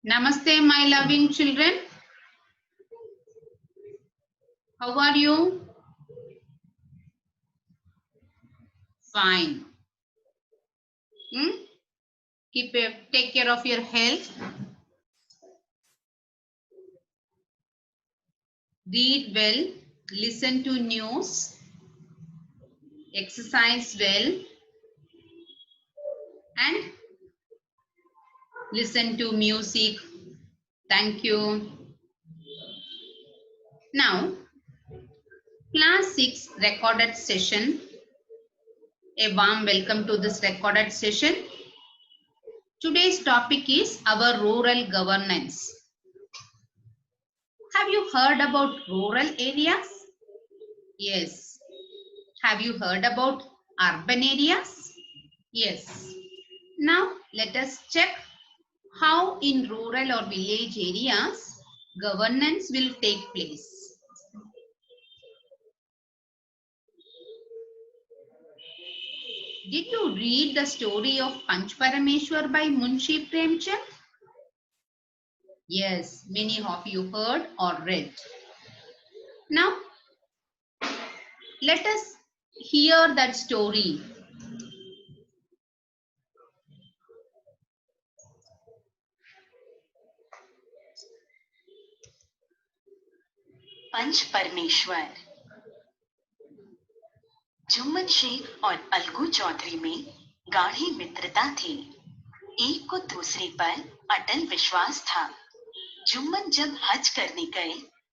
Namaste, my loving children. How are you? Fine. Take care of your health. Read well. Listen to news. Exercise well. And listen to music. Thank you. Now, class 6 recorded session. A warm welcome to this recorded session. Today's topic is our rural governance. Have you heard about rural areas? Yes. Have you heard about urban areas? Yes. Now let us check how in rural or village areas governance will take place. Did you read the story of Panch Parameshwar by Munshi Premchand? Yes, many of you heard or read. Now, let us hear that story. पंच परमेश्वर। जुम्मन शेख और अलगू चौधरी में गाढ़ी मित्रता थी। एक को दूसरे पर अटल विश्वास था। जुम्मन जब हज करने गए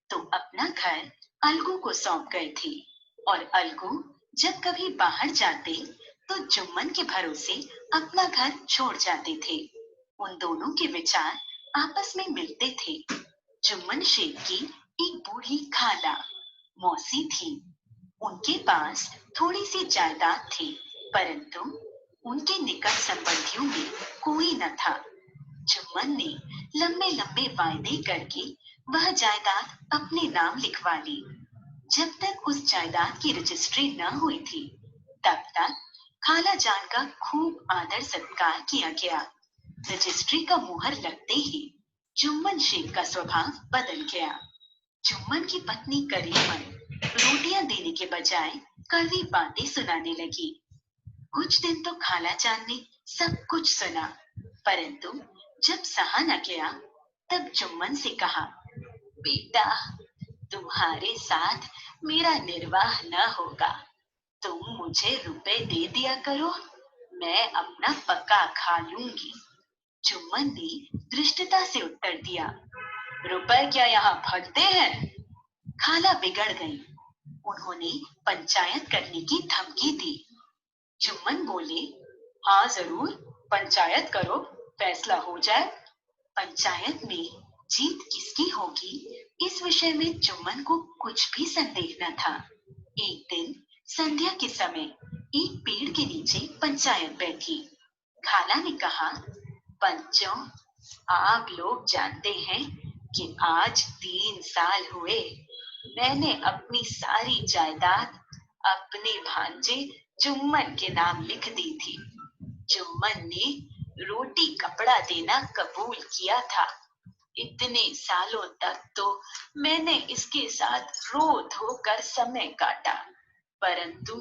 तो अपना घर अलगू को सौंप गए थे और अलगू जब कभी बाहर जाते तो जुम्मन के भरोसे अपना घर छोड़ जाते थे। उन दोनों के विचार आपस में मिलते थे। जुम्मन शेख की एक बूढ़ी खाला मौसी थी। उनके पास थोड़ी सी जायदाद थी, परंतु उनके निकट संबंधियों में कोई न था। जुम्मन ने लंबे लंबे वायदे करके वह जायदाद अपने नाम लिखवा ली। जब तक उस जायदाद की रजिस्ट्री न हुई थी, तब तक खाला जान का खूब आदर सत्कार किया गया। रजिस्ट्री का मुहर लगते ही जुम्मन शेख का स्वभाव बदल गया। जुम्मन की पत्नी करीमन रोटियां देने के बजाय कड़वी बातें सुनाने लगी। कुछ दिन तो खाला जान ने सब कुछ सुना, परंतु जब सहा न गया तब जुम्मन से कहा, बेटा, तुम्हारे साथ मेरा निर्वाह न होगा। तुम मुझे रुपए दे दिया करो, मैं अपना पका खा लूंगी। जुम्मन ने धृष्टता से उत्तर दिया, रुपए क्या यहाँ फटते हैं? खाला बिगड़ गई। उन्होंने पंचायत करने की धमकी दी। जुम्मन बोले, हाँ जरूर, पंचायत करो, फैसला हो जाए। पंचायत में जीत किसकी होगी, इस विषय में जुम्मन को कुछ भी संदेह न था। एक दिन संध्या के समय एक पेड़ के नीचे पंचायत बैठी। खाला ने कहा, पंचों, आप लोग जानते हैं कि आज 3 साल हुए मैंने अपनी सारी जायदाद अपने भांजे जुम्मन के नाम लिख दी थी। जुम्मन ने रोटी कपड़ा देना कबूल किया था। इतने सालों तक तो मैंने इसके साथ रो धोकर समय काटा, परंतु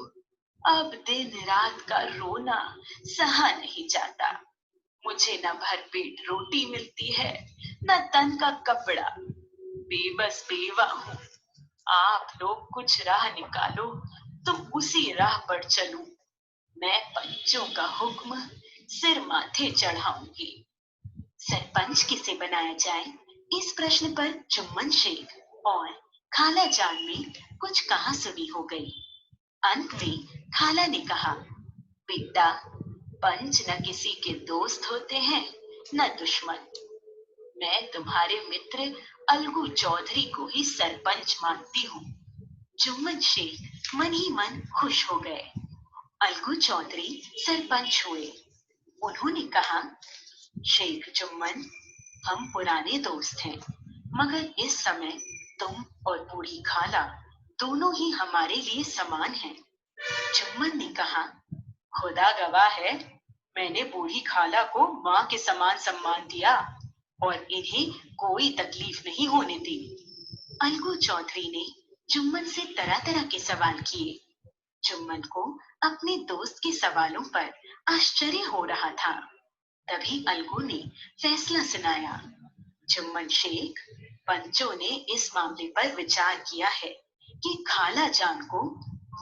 अब दिन रात का रोना सहा नहीं जाता। मुझे न भरपेट रोटी मिलती है, न तन का कपड़ा। बेबस बेवा हूँ। आप लोग कुछ राह निकालो तो उसी राह पर चलूं। मैं पंचों का हुक्म सिर माथे चढ़ाऊंगी। सरपंच किसे बनाया जाए, इस प्रश्न पर जुम्मन शेख और खाला जान में कुछ कहासुनी हो गई। अंत में खाला ने कहा, बेटा, पंच न किसी के दोस्त होते हैं न दुश्मन। मैं तुम्हारे मित्र अलगू चौधरी को ही सरपंच मानती हूँ। जुम्मन शेख मन ही मन खुश हो गए। अलगू चौधरी सरपंच हुए। उन्होंने कहा, शेख जुम्मन, हम पुराने दोस्त हैं, मगर इस समय तुम और बूढ़ी खाला दोनों ही हमारे लिए समान हैं। जुम्मन ने कहा, खुदा गवाह है, मैंने बूढ़ी खाला को माँ के समान सम्मान दिया और इन्हें कोई तकलीफ नहीं होने दी। अलगू चौधरी ने जुम्मन से तरह तरह के सवाल किए। जुम्मन को अपने दोस्त के सवालों पर आश्चर्य हो रहा था। तभी अलगू ने फैसला सुनाया। जुम्मन शेख, पंचों ने इस मामले पर विचार किया है कि खाला जान को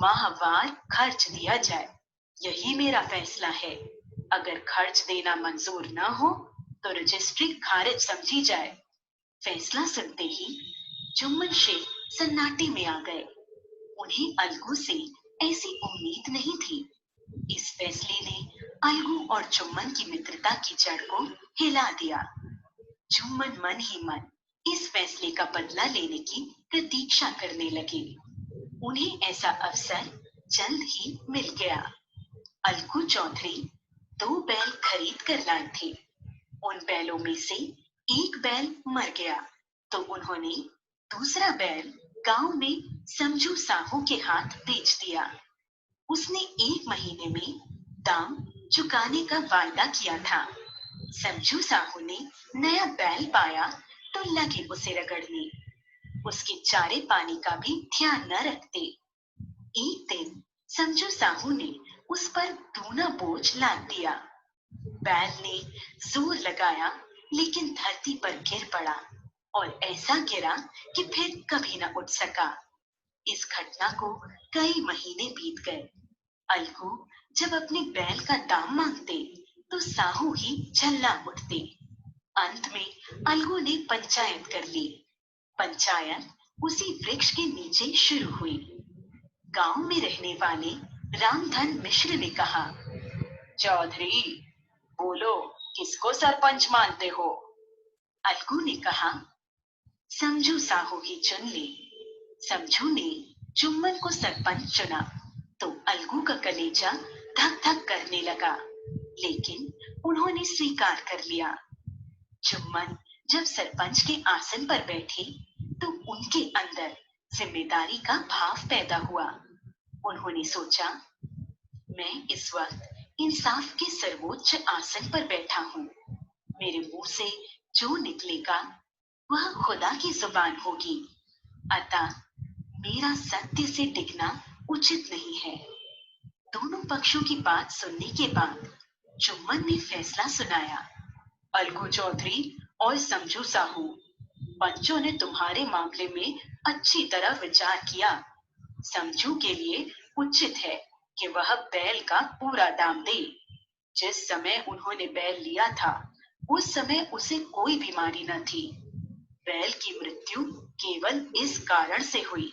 माहवार खर्च दिया जाए। यही मेरा फैसला है। अगर खर्च देना मंजूर न हो तो रजिस्ट्री खारिज समझी जाए। फैसला सुनते ही जुम्मन शेख सन्नाटे में आ गए। उन्हें अलगू से ऐसी उम्मीद नहीं थी। इस फैसले ने अलगू और जुम्मन की मित्रता की जड़ को हिला दिया। जुम्मन मन ही मन इस फैसले का बदला लेने की प्रतीक्षा करने लगे। उन्हें ऐसा अवसर जल्द ही मिल गया। अलगू चौधरी 2 बैल खरीद कर लाए थे। उन बैलों में से एक बैल मर गया तो उन्होंने दूसरा बैल गांव में समझू साहू के हाथ बेच दिया। उसने 1 महीने में दाम चुकाने का वायदा किया था। समझू साहू ने नया बैल पाया तो लगे उसे रगड़ने। उसके चारे पानी का भी ध्यान न रखते। एक दिन समझू साहू ने उस पर दूना बोझ लाद दिया। बैल ने जोर लगाया लेकिन धरती पर गिर पड़ा और ऐसा गिरा कि फिर कभी न उठ सका। इस घटना को कई महीने बीत गए। अलगू जब अपने बैल का दाम मांगते तो साहू ही झल्ला उठते। अंत में अलगू ने पंचायत कर ली। पंचायत उसी वृक्ष के नीचे शुरू हुई। गांव में रहने वाले रामधन मिश्र ने कहा, चौधरी बोलो, किसको सरपंच मानते हो? अलगू ने कहा, समझू साहू ही चुन ले। समझू ने जुम्मन को सरपंच चुना तो अलगू का कलेजा धक धक करने लगा, लेकिन उन्होंने स्वीकार कर लिया। जुम्मन जब सरपंच के आसन पर बैठे तो उनके अंदर जिम्मेदारी का भाव पैदा हुआ। उन्होंने सोचा, मैं इस वक्त इंसाफ के सर्वोच्च आसन पर बैठा हूँ। मेरे मुंह से जो निकलेगा वह खुदा की जुबान होगी। अतः मेरा सत्य से टिकना उचित नहीं है। दोनों पक्षों की बात सुनने के बाद जुम्मन ने फैसला सुनाया। अलगू चौधरी और समझू साहू, पंचों ने तुम्हारे मामले में अच्छी तरह विचार किया। समझू के लिए उचित है कि वह बैल का पूरा दाम दे। जिस समय उन्होंने बैल लिया था उस समय उसे कोई बीमारी न थी। बैल की मृत्यु केवल इस कारण से हुई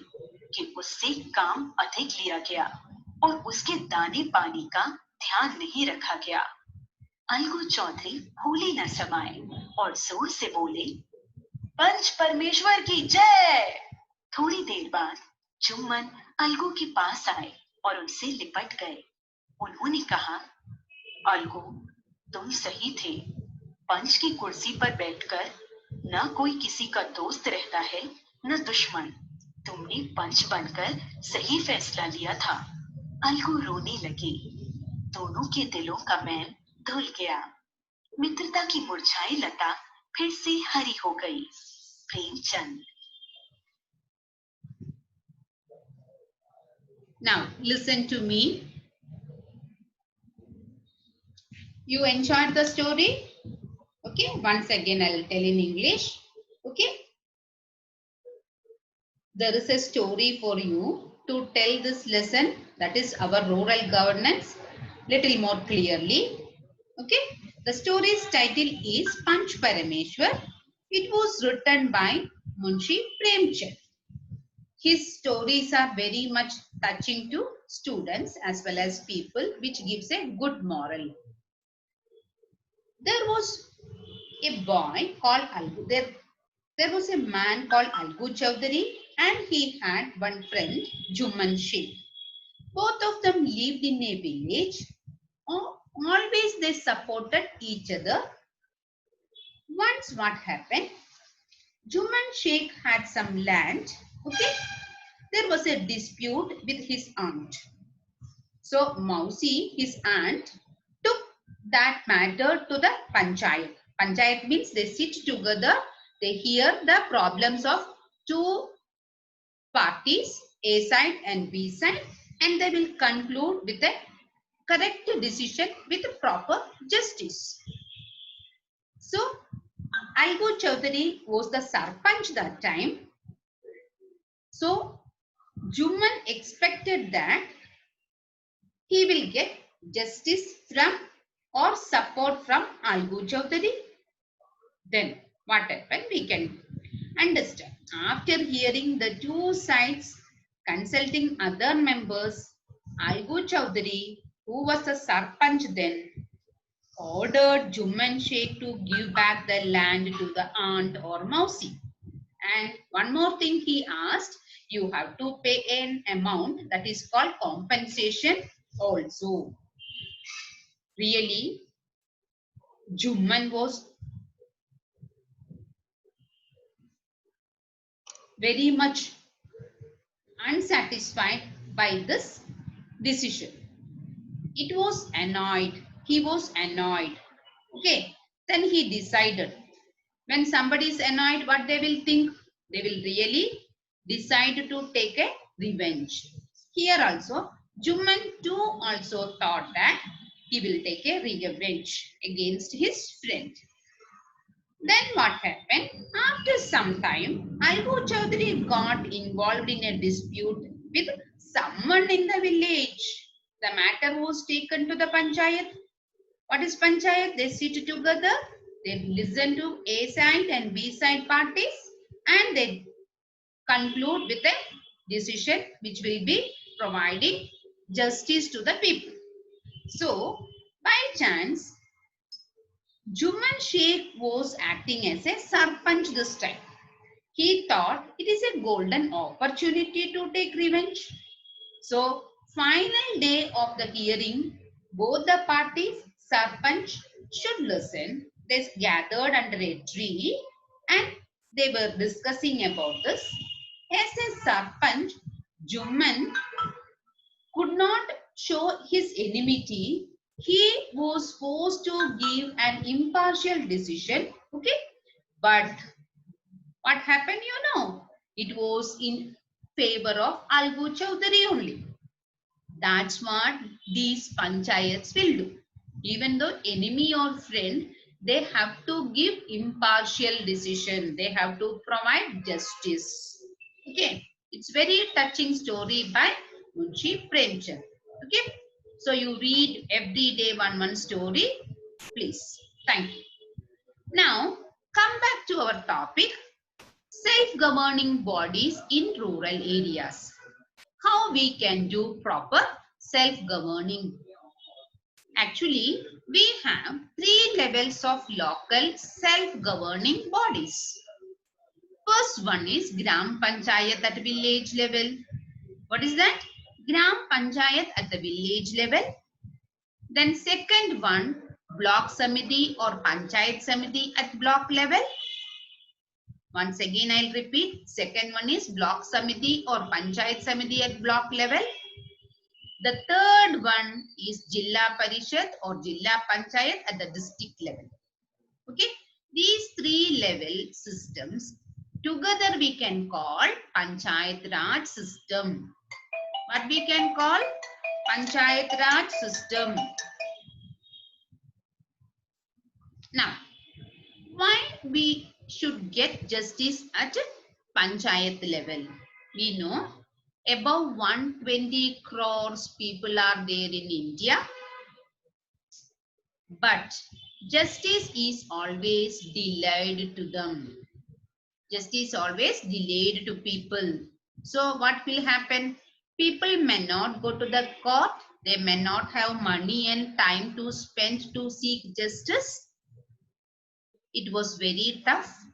कि उससे काम अधिक लिया गया और उसके दाने पानी का ध्यान नहीं रखा गया। अलगू चौधरी भूले न समाये और जोर से बोले, पंच परमेश्वर की जय। थोड़ी देर बाद जुम्मन अलगू के पास आए और उनसे लिपट गए। उन्होंने कहा, अलगू, तुम सही थे। पंच की कुर्सी पर बैठकर न कोई किसी का दोस्त रहता है न दुश्मन। तुमने पंच बनकर सही फैसला लिया था। अलगू रोने लगे। दोनों के दिलों का मैल धुल गया। मित्रता की मुरझाई लता फिर से हरी हो गई। Premchand. Now listen to me. You enjoyed the story? Okay, once again I will tell in English. Okay, there is a story for you to tell this lesson, that is our rural governance, little more clearly. Okay, the story's title is Panch Parameshwar. It was written by Munshi Premchand. His stories are very much touching to students as well as people, which gives a good moral. There was a boy called Algu. There was a man called Algu Chowdhury and he had one friend, Jumman Sheikh. Both of them lived in a village. Always they supported each other. Once what happened? Jumman Sheikh had some land. Okay, there was a dispute with his aunt. So Mausi, his aunt, took that matter to the panchayat. Panchayat means they sit together, they hear the problems of two parties, A side and B side, and they will conclude with a correct decision with proper justice. So Algu Chaudhary was the Sarpanch that time. So Jumman expected that he will get justice from or support from Algu Chaudhary. Then what happened? We can understand. After hearing the two sides, consulting other members, Algu Chaudhary, who was the Sarpanch then, ordered Jumman Sheikh to give back the land to the aunt or Mausi. And one more thing he asked, you have to pay an amount that is called compensation also. Really, Jumman was very much unsatisfied by this decision. It was annoyed. He was annoyed. Okay. Then he decided. When somebody is annoyed, what they will think? They will really decide to take a revenge. Here also, Jumman too also thought that he will take a revenge against his friend. Then what happened? After some time, Algu Chaudhary got involved in a dispute with someone in the village. The matter was taken to the panchayat. What is panchayat? They sit together, they listen to A side and B side parties, and they conclude with a decision which will be providing justice to the people. So, by chance, Jumman Sheikh was acting as a Sarpanch this time. He thought it is a golden opportunity to take revenge. So, final day of the hearing, both the parties, Sarpanch should listen. They gathered under a tree and they were discussing about this. As a Sarpanch, Jumman could not show his enmity. He was forced to give an impartial decision. Okay, but what happened? It was in favor of Algu Chaudhary only. That's what these panchayats will do. Even though enemy or friend, they have to give impartial decision. They have to provide justice. Okay, it's very touching story by Munshi Premchand. Okay, so you read every day one story, please. Thank you. Now come back to our topic: self-governing bodies in rural areas. How we can do proper self-governing? Actually, we have 3 levels of local self-governing bodies. First one is Gram Panchayat at village level. What is that? Gram Panchayat at the village level. Then second one, Block Samiti or Panchayat Samiti at block level. Once again, I'll repeat. Second one is Block Samiti or Panchayat Samiti at block level. The third one is Jilla Parishad or Jilla Panchayat at the district level. Okay. These 3 level systems together we can call Panchayat Raj system. What we can call? Panchayat Raj system. Now, why we should get justice at Panchayat level? We know above 120 crores people are there in India. But justice is always delayed to them. Justice always delayed to people. So what will happen? People may not go to the court. They may not have money and time to spend to seek justice. It was very tough.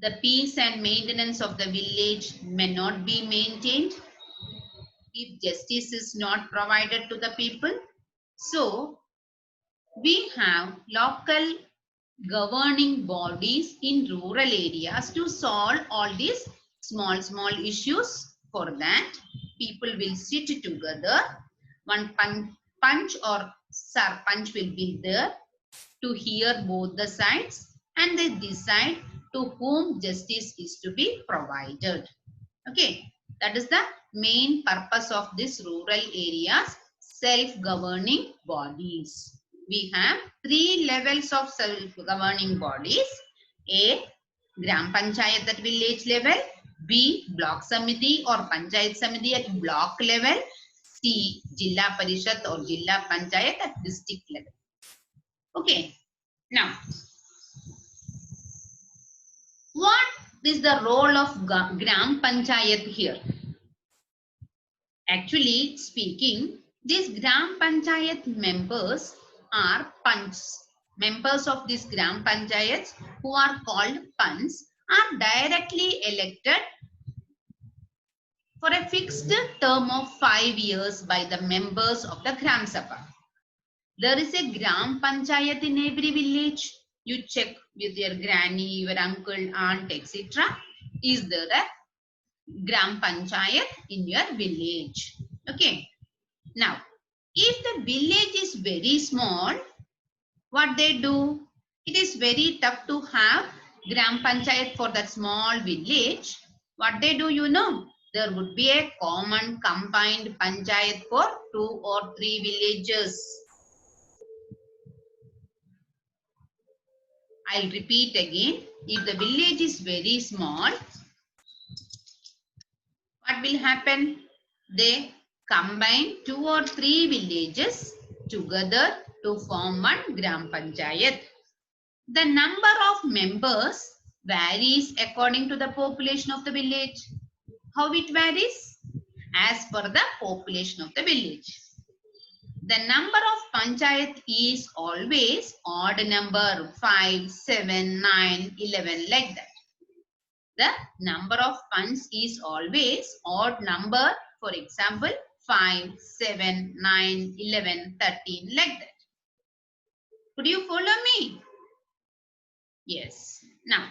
The peace and maintenance of the village may not be maintained if justice is not provided to the people. So we have local governing bodies in rural areas to solve all these small issues. For that, people will sit together. one punch or sarpanch will be there to hear both the sides, and they decide to whom justice is to be provided. Okay, that is the main purpose of this rural areas self-governing bodies. We have 3 levels of self-governing bodies. A, Gram Panchayat at village level. B, Block Samiti or Panchayat Samiti at block level. C, Jilla Parishad or Jilla Panchayat at district level. Okay, now what is the role of Gram Panchayat here? Actually speaking, these Gram Panchayat members are Panchs. Members of these Gram Panchayats who are called Panchs are directly elected for a fixed term of 5 years by the members of the Gram Sabha. There is a Gram Panchayat in every village. You check with your granny, your uncle, aunt, etc. Is there a Gram Panchayat in your village? Okay. Now, if the village is very small, what they do? It is very tough to have Gram Panchayat for that small village. What they do, you know? There would be a common combined Panchayat for 2 or 3 villages. I'll repeat again. If the village is very small, what will happen? They combine 2 or 3 villages together to form one Gram Panchayat. The number of members varies according to the population of the village. How it varies? As per the population of the village. The number of panchayat is always odd number 5, 7, 9, 11 like that. The number of panchs is always odd number. For example, 5, 7, 9, 11, 13 like that. Could you follow me? Yes. Now,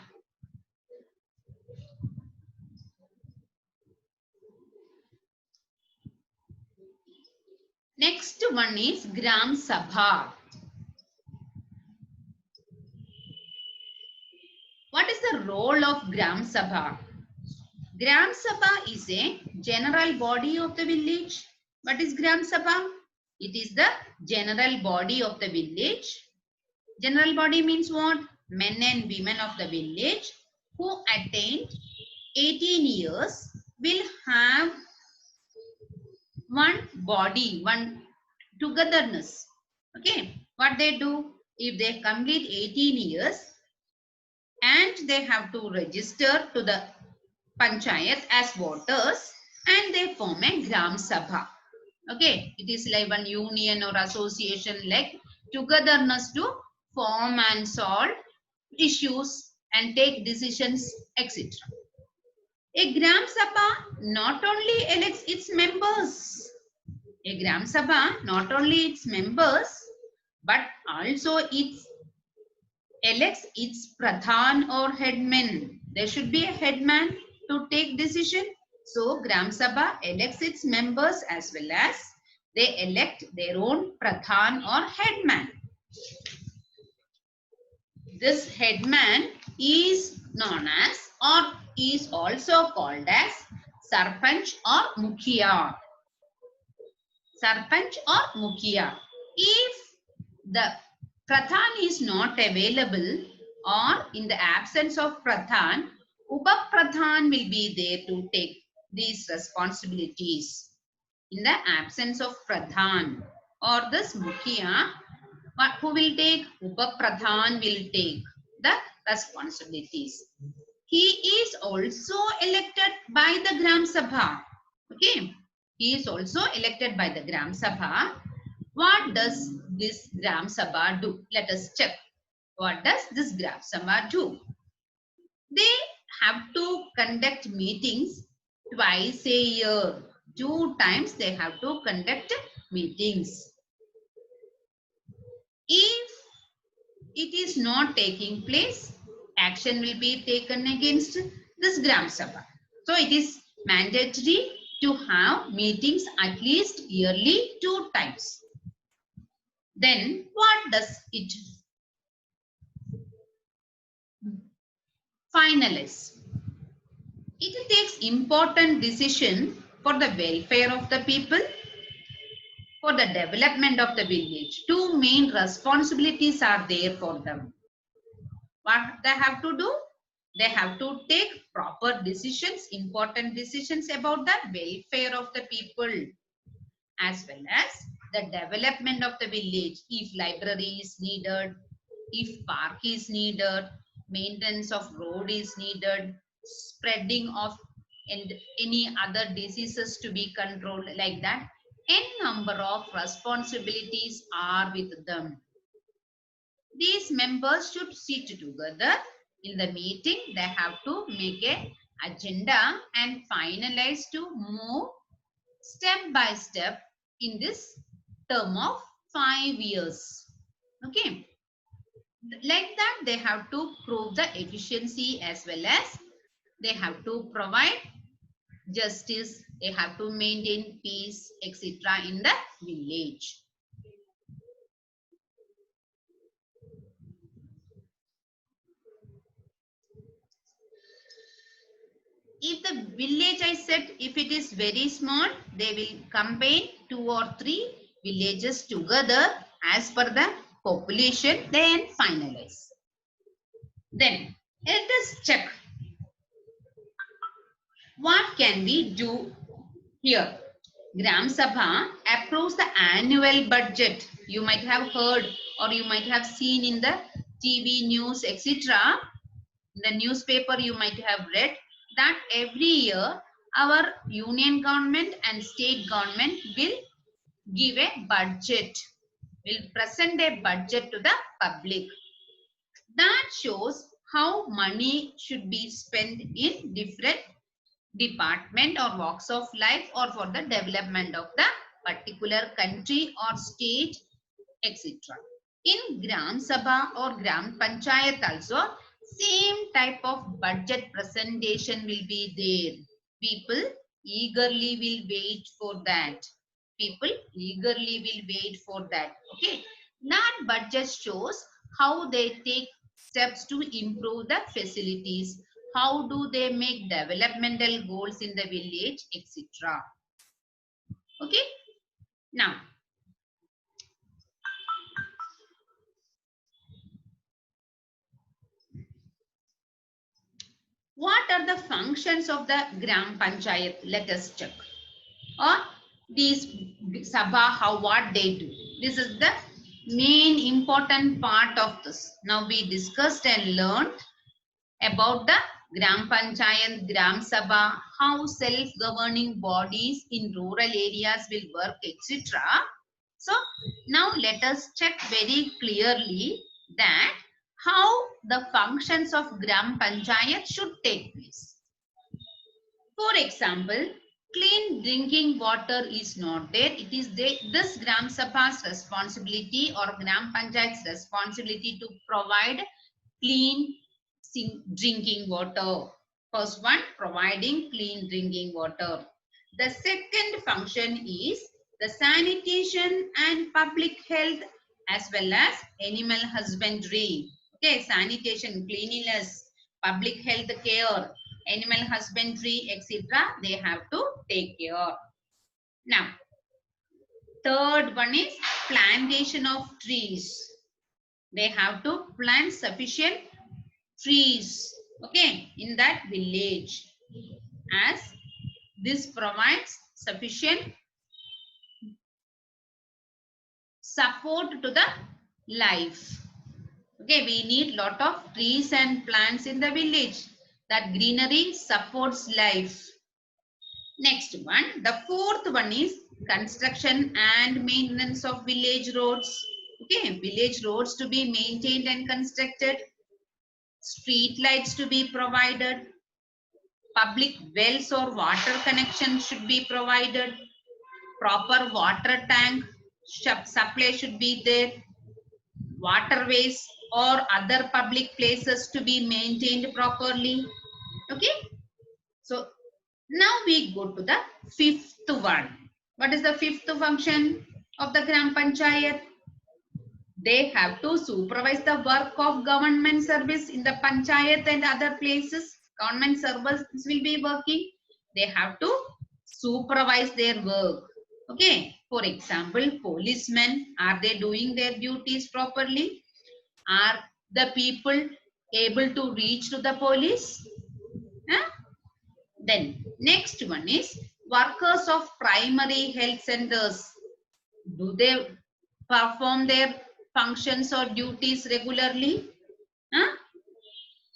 next one is Gram Sabha. What is the role of Gram Sabha? Gram Sabha is a general body of the village. What is Gram Sabha? It is the general body of the village. General body means what? Men and women of the village who attained 18 years will have one body, one togetherness. Okay, what they do? If they complete 18 years and they have to register to the panchayat as voters and they form a Gram Sabha. Okay, it is like one union or association like togetherness to form and solve issues and take decisions, etc. A Gram Sabha not only elects its members, a Gram Sabha not only its members, but also it elects its Pradhan or headman. There should be a headman to take decision. So Gram Sabha elects its members as well as they elect their own Pradhan or headman. This headman is known as or is also called as Sarpanch or Mukhiya. Sarpanch or Mukhiya. If the Pradhan is not available or in the absence of Pradhan, Upa-Pradhan will be there to take these responsibilities. In the absence of Pradhan or this Mukhiya, who will take? Upa-Pradhan will take the responsibilities. He is also elected by the Gram Sabha. Okay, he is also elected by the Gram Sabha. What does this Gram Sabha do? Let us check. What does this Gram Sabha do? They have to conduct meetings twice a year. 2 times they have to conduct meetings. If it is not taking place, action will be taken against this Gram Sabha. So it is mandatory to have meetings at least yearly 2 times. Then what does it finalize? It takes important decision for the welfare of the people, for the development of the village. Two main responsibilities are there for them. What they have to do? They have to take proper decisions, important decisions about the welfare of the people, as well as the development of the village. If library is needed, if park is needed, maintenance of road is needed, spreading of and any other diseases to be controlled, like that, n number of responsibilities are with them. These members should sit together in the meeting. They have to make a agenda and finalize to move step by step in this term of 5 years. Okay. Like that, they have to prove the efficiency as well as they have to provide justice. They have to maintain peace, etc. in the village. If the village, I said, if it is very small, they will combine 2 or 3 villages together as per the population, then finalize. Then let us check what can we do here. Gram Sabha approves the annual budget. You might have heard or you might have seen in the TV news, etc. In the newspaper you might have read that every year our union government and state government will give a budget, will present a budget to the public. That shows how money should be spent in different department or walks of life or for the development of the particular country or state, etc. In Gram Sabha or Gram Panchayat also, same type of budget presentation will be there. People eagerly will wait for that. People eagerly will wait for that. Okay. That budget shows how they take steps to improve the facilities. How do they make developmental goals in the village, etc. Okay. Now, what are the functions of the Gram Panchayat? Let us check. Or these Sabha, how what they do. This is the main important part of this. Now we discussed and learned about the Gram Panchayat, Gram Sabha, how self-governing bodies in rural areas will work, etc. So now let us check very clearly that how the functions of Gram Panchayat should take place. For example, clean drinking water is not there. It is this Gram Sabha's responsibility or Gram Panchayat's responsibility to provide clean drinking water. First one, providing clean drinking water. The second function is the sanitation and public health as well as animal husbandry. Okay, sanitation, cleanliness, public health care, animal husbandry, etc. They have to take care. Now, third one is plantation of trees. They have to plant sufficient trees, okay, in that village, as this provides sufficient support to the life. Okay, we need lot of trees and plants in the village. That greenery supports life. Next one, the fourth one is construction and maintenance of village roads. Okay, village roads to be maintained and constructed, street lights to be provided, public wells or water connection should be provided, proper water tank supply should be there, waterways or other public places to be maintained properly. Okay, so Now we go to the fifth one. What is the fifth function of the Gram Panchayat? They have to supervise the work of government service in the panchayat and other places. Government servers will be working. They have to supervise their work. Okay. For example, policemen, are they doing their duties properly? Are the people able to reach to the police? Huh? Then next one is workers of primary health centers. Do they perform their functions or duties regularly? Huh?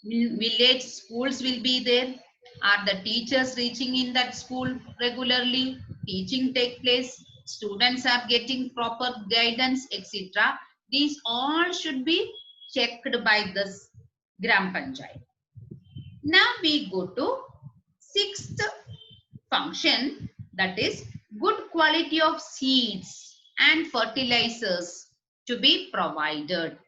Village schools will be there. Are the teachers reaching in that school regularly? Teaching take place. Students are getting proper guidance, etc. These all should be checked by this Gram Panchayat. Now we go to sixth function, that is good quality of seeds and fertilizers to be provided.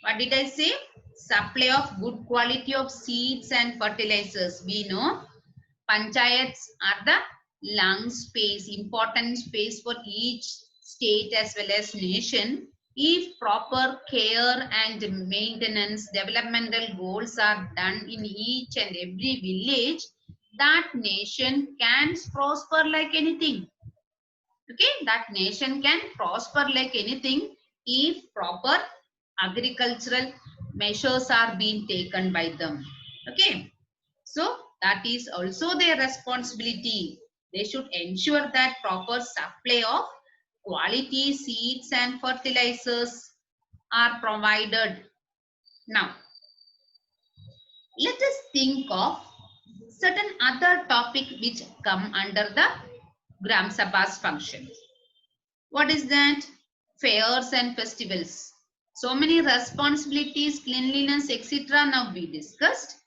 What did I say? Supply of good quality of seeds and fertilizers. We know panchayats are the lung space, important space for each state as well as nation. If proper care and maintenance, developmental goals are done in each and every village, that nation can prosper like anything. Okay, that nation can prosper like anything if proper agricultural measures are being taken by them. Okay, so that is also their responsibility. They should ensure that proper supply of quality seeds and fertilizers are provided. Now, let us think of certain other topic which come under the Gram Sabha's functions. What is that? Fairs and festivals. So many responsibilities, cleanliness, etc. now we discussed.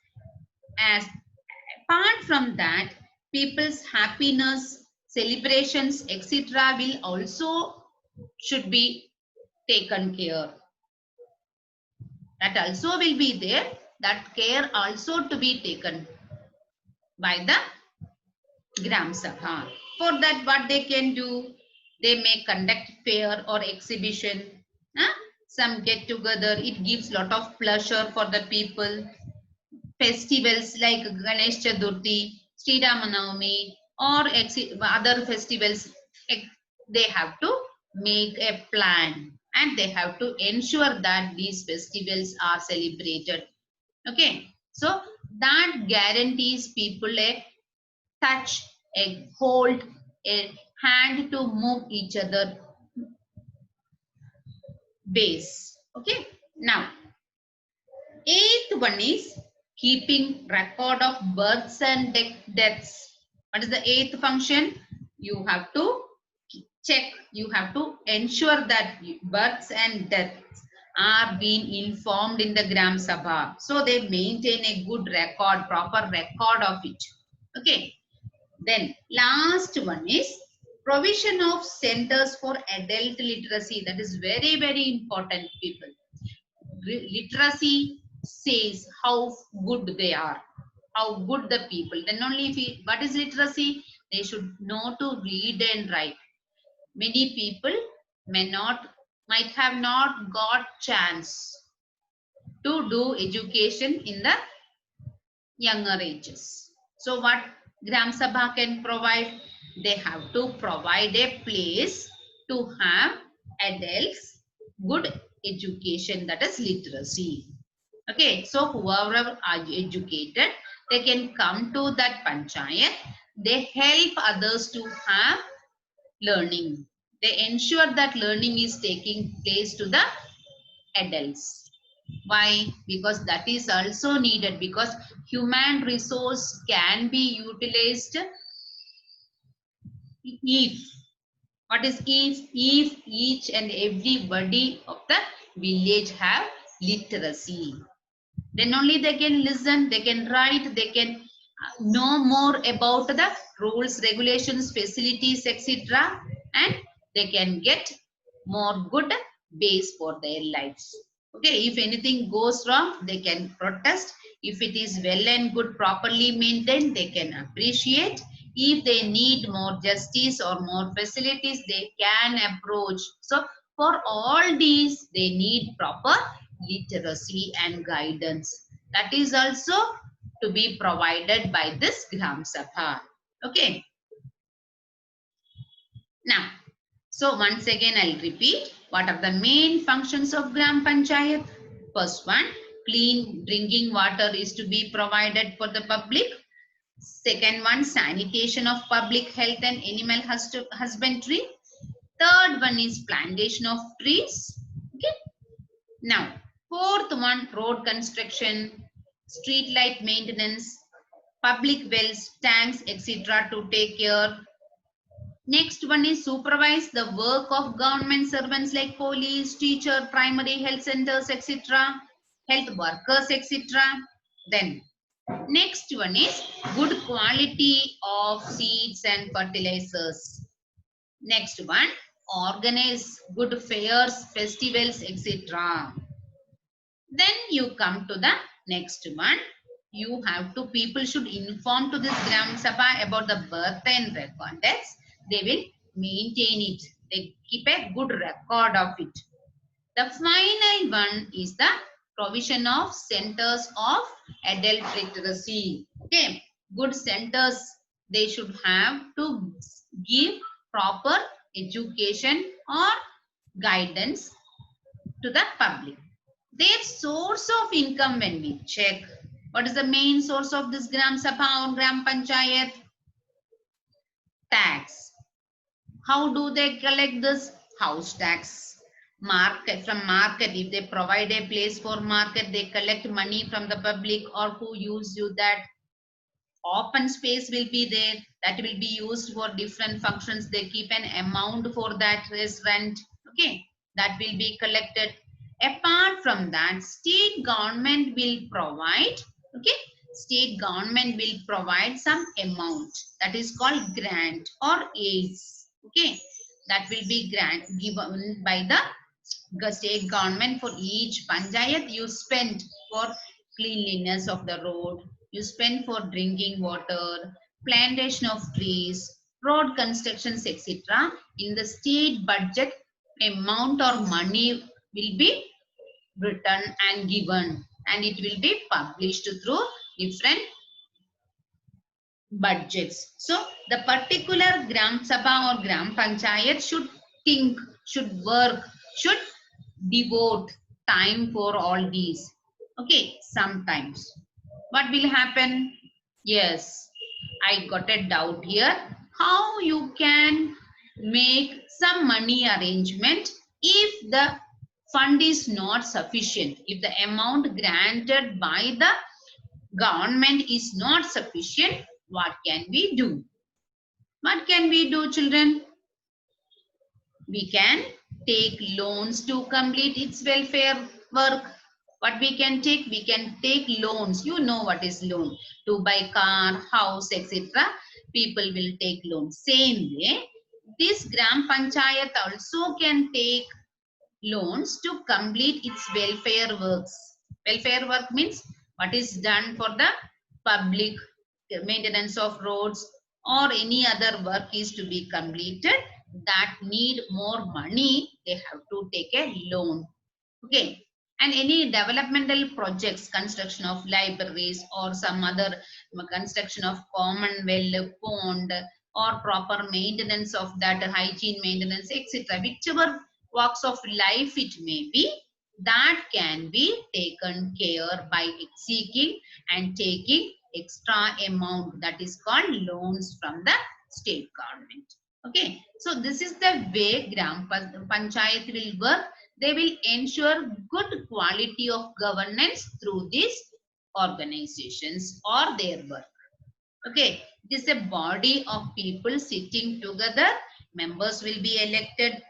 As apart from that, people's happiness, celebrations, etc. will also should be taken care. That also will be there. That care also to be taken by the Gram Sabha. For that, what they can do, they may conduct fair or exhibition. Some get together. It gives lot of pleasure for the people. Festivals like Ganesh Chaturthi, Sri Ramanavami, or other festivals, they have to make a plan and they have to ensure that these festivals are celebrated. Okay, so that guarantees people a touch, a hold, a hand to move each other base. Okay, now eighth one is keeping record of births and deaths. What is the eighth function? You have to check, you have to ensure that births and deaths are being informed in the Gram Sabha. So they maintain a good record, proper record of it. Okay. Then last one is provision of centers for adult literacy. That is very, very important, people. Literacy says how good they are, how good the people. Then only if we, what is literacy? They should know to read and write. Many people might have not got chance to do education in the younger ages. So what Gram Sabha can provide? They have to provide a place to have adults good education, that is literacy. Okay, so whoever are educated, they can come to that panchayat. They help others to have learning. They ensure that learning is taking place to the adults. Why? Because that is also needed, because human resource can be utilized if, what is if each and everybody of the village have literacy. Then only they can listen, they can write, they can know more about the rules, regulations, facilities, etc. And they can get more good base for their lives. Okay, if anything goes wrong, they can protest. If it is well and good, properly maintained, they can appreciate. If they need more justice or more facilities, they can approach. So for all these, they need proper literacy and guidance. That is also to be provided by this Gram Sabha. Okay. Now, so once again, I'll repeat. What are the main functions of Gram Panchayat? First one, clean drinking water is to be provided for the public. Second one, sanitation of public health and animal husbandry. Third one is plantation of trees. Okay. Now, fourth one, road construction, street light maintenance, public wells, tanks, etc. to take care. Next one is supervise the work of government servants like police, teacher, primary health centers, etc. Health workers, etc. Then next one is good quality of seeds and fertilizers. Next one, organize good fairs, festivals, etc. Then you come to the next one. You have to, people should inform to this Gram Sabha about the birth and contents. They will maintain it. They keep a good record of it. The final one is the provision of centers of adult literacy. Okay, good centers, they should have to give proper education or guidance to the public. Their source of income, when we check, what is the main source of this Gram Sabha or Gram Panchayat? Tax. How do they collect this? House tax. Market, from market, if they provide a place for market, they collect money from the public or who use you that. Open space will be there, that will be used for different functions. They keep an amount for that as rent. Okay, that will be collected. Apart from that, state government will provide, okay, state government will provide some amount that is called grant or aids. Okay, that will be grant given by the state government for each panchayat. You spend for cleanliness of the road, you spend for drinking water, plantation of trees, road constructions, etc. In the state budget, amount or money will be written and given, and it will be published through different budgets. So the particular Gram Sabha or Gram Panchayat should think, should work, should devote time for all these. Okay, sometimes. What will happen? Yes, I got a doubt here. How you can make some money arrangement if the fund is not sufficient, if the amount granted by the government is not sufficient, what can we do? What can we do, children? We can take loans to complete its welfare work. What we can take loans. You know what is loan. To buy car, house, etc. People will take loans. Same way, this Gram Panchayat also can take loans to complete its welfare works. Welfare work means what is done for the public, maintenance of roads or any other work is to be completed that need more money, they have to take a loan. Okay. And any developmental projects, construction of libraries or some other construction of common well, pond, or proper maintenance of that, hygiene maintenance, etc. Whichever walks of life it may be, that can be taken care by seeking and taking extra amount, that is called loans from the state government. Okay, so this is the way Gram Panchayat will work. They will ensure good quality of governance through these organizations or their work. Okay, it is a body of people sitting together. Members will be elected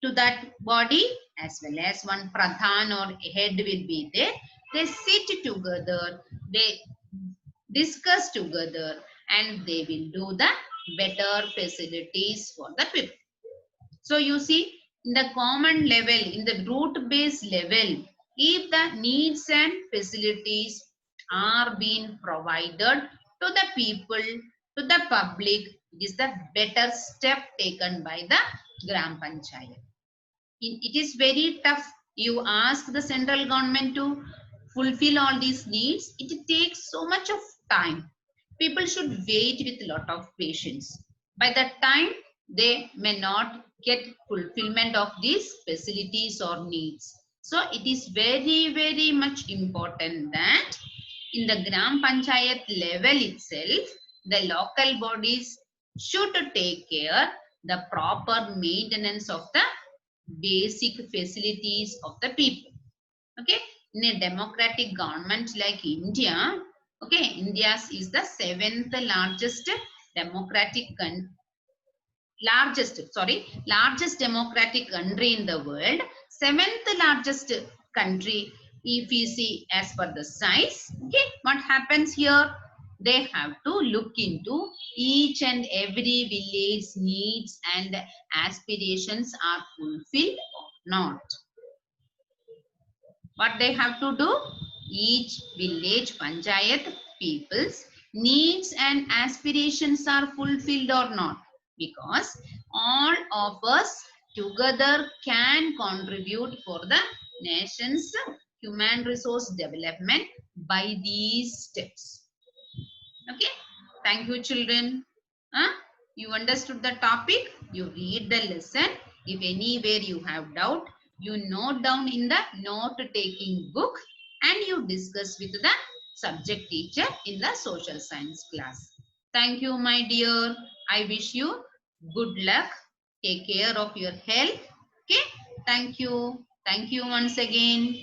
to that body, as well as one pradhan or head will be there. They sit together, they discuss together, and they will do the better facilities for the people. So you see, in the common level, in the root based level, If the needs and facilities are being provided to the people, to the public, it is the better step taken by the Gram Panchayat. It is very tough. You ask the central government to fulfill all these needs. It takes so much of time. People should wait with a lot of patience. By that time, they may not get fulfillment of these facilities or needs. So it is very, very much important that in the Gram Panchayat level itself, the local bodies should take care the proper maintenance of the basic facilities of the people. Okay, in a democratic government like India, okay, India's is the seventh largest democratic largest democratic country in the world, seventh largest country if we see as per the size. Okay, what happens here, they have to look into each and every village needs and aspirations are fulfilled or not. What they have to do, each village panchayat people's needs and aspirations are fulfilled or not, because all of us together can contribute for the nation's human resource development by these steps. Okay, thank you children. Huh? You understood the topic, you read the lesson. If anywhere you have doubt, you note down in the note taking book and you discuss with the subject teacher in the social science class. Thank you my dear. I wish you good luck. Take care of your health. Okay, thank you. Thank you once again.